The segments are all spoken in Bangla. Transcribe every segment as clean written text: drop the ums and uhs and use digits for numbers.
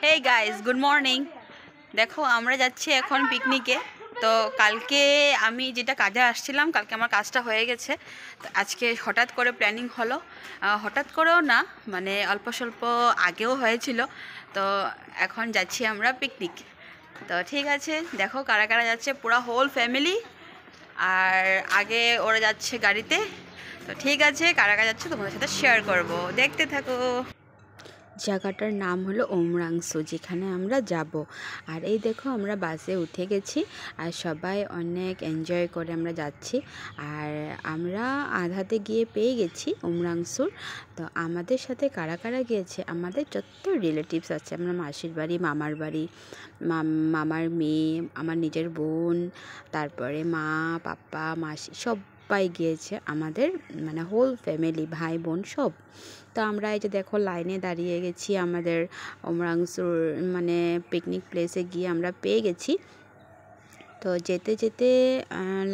Hey guys, good morning. দেখো আমরা যাচ্ছি এখন পিকনিকে। তো কালকে আমি যেটা কাজে আসছিলাম, কালকে আমার কাজটা হয়ে গেছে। তো আজকে হঠাৎ করে প্ল্যানিং হলো, হঠাৎ করেও না, মানে অল্প স্বল্প আগেও হয়েছিল। তো এখন যাচ্ছি আমরা পিকনিক। তো ঠিক আছে, দেখো কারা কারা যাচ্ছে, পুরো হোল ফ্যামিলি। আর আগে ওরা যাচ্ছে গাড়িতে। তো ঠিক আছে, কারা কারা যাচ্ছে তোমাদের সাথে শেয়ার করব, দেখতে থাকো। জায়গাটার নাম হলো ওমরাংসু, যেখানে আমরা যাব। আর এই দেখো আমরা বাসে উঠে গেছি, আর সবাই অনেক এনজয় করে আমরা যাচ্ছি। আর আমরা আধাতে গিয়ে পেয়ে গেছি ওমরাংসুর। তো আমাদের সাথে কারা কারা গিয়েছে, আমাদের যত রিলেটিভস আছে, আমরা মাসির বাড়ি, মামার বাড়ি, মামার মেয়ে, আমার নিজের বোন, তারপরে মা, পাপ্পা, মাসি, সবাই গিয়েছে আমাদের, মানে হোল ফ্যামিলি, ভাই বোন সব। তো আমরা এই যে দেখো লাইনে দাঁড়িয়ে গেছি, আমাদের ওমরাংসুর মানে পিকনিক প্লেসে গিয়ে আমরা পেয়ে গেছি। তো যেতে যেতে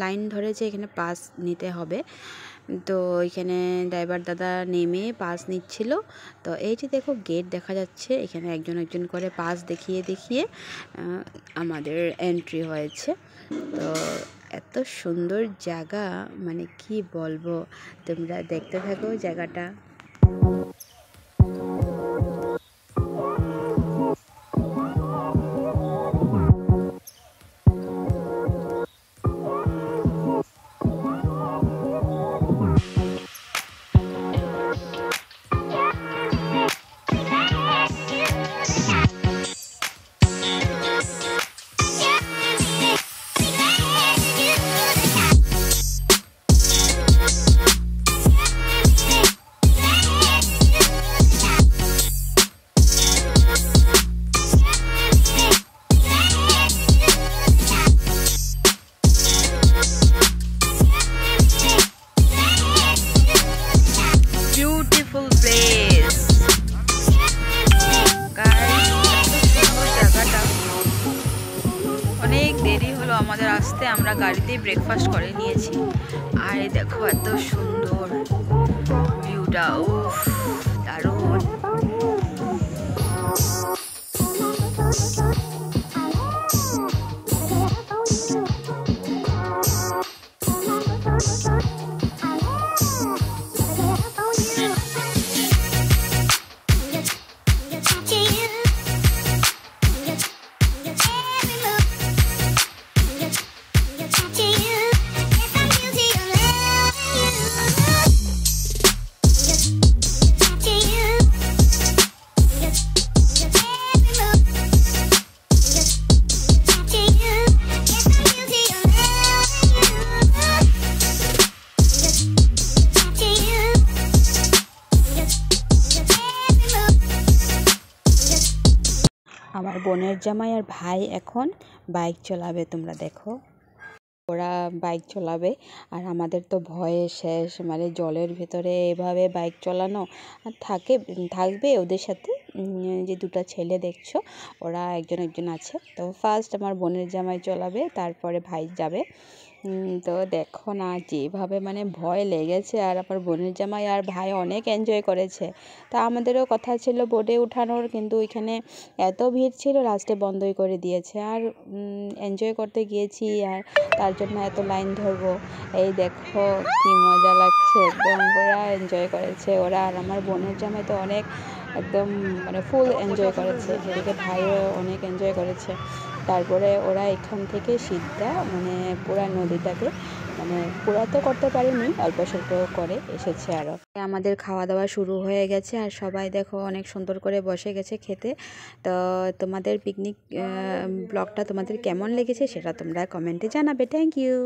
লাইন ধরেছে, এখানে পাস নিতে হবে। তো এখানে ড্রাইভার দাদা নেমে পাস নিচ্ছিল। তো এই যে দেখো গেট দেখা যাচ্ছে, এখানে একজন একজন করে পাস দেখিয়ে দেখিয়ে আমাদের এন্ট্রি হয়েছে। তো এত সুন্দর জায়গা, মানে কি বলবো, তোমরা দেখতে থাকো জায়গাটা। বিউটিফুল প্লেস গাইস, জায়গাটা অনেক দেরি হলো আমাদের আসতে, আমরা গাড়িতেই ব্রেকফাস্ট করে নিয়েছি। আর এই দেখো এত সুন্দর ভিউটা, উফ দারুণ। আমার বোনের জামাই আর ভাই এখন বাইক চালাবে, তোমরা দেখো ওরা বাইক চালাবে। আর আমাদের তো ভয়ে শেষ, মানে জলের ভেতরে এভাবে বাইক চালানো। আর থাকবে ওদের সাথে যে দুটো ছেলে দেখছো, ওরা একজন একজন আছে। তো ফার্স্ট আমার বোনের জামাই চালাবে, তারপরে ভাই যাবে। তো দেখো না যেভাবে মানে ভয় লেগেছে। আর আমার বোনের জামাই আর ভাই অনেক এনজয় করেছে। তা আমাদেরও কথা ছিল বোটে উঠানোর, কিন্তু ওইখানে এত ভিড় ছিল, লাস্টে বন্ধই করে দিয়েছে। আর এনজয় করতে গিয়েছি, আর তার জন্য এত লাইন ধরবো। এই দেখো কি মজা লাগছে, একদম পুরা এনজয় করেছে ওরা। আর আমার বোনের জামাই তো অনেক একদম মানে ফুল এনজয় করেছে, এদিকে ভাইও অনেক এনজয় করেছে। তারপরে ওরা এখান থেকে সিধা মানে পুরা নদীটাকে, মানে পুরা তো করতে পারিনি, অল্প স্বল্প করে এসেছে। আরও আমাদের খাওয়া দাওয়া শুরু হয়ে গেছে, আর সবাই দেখো অনেক সুন্দর করে বসে গেছে খেতে। তো তোমাদের পিকনিক ব্লগটা তোমাদের কেমন লেগেছে সেটা তোমরা কমেন্টে জানাবে। Thank you.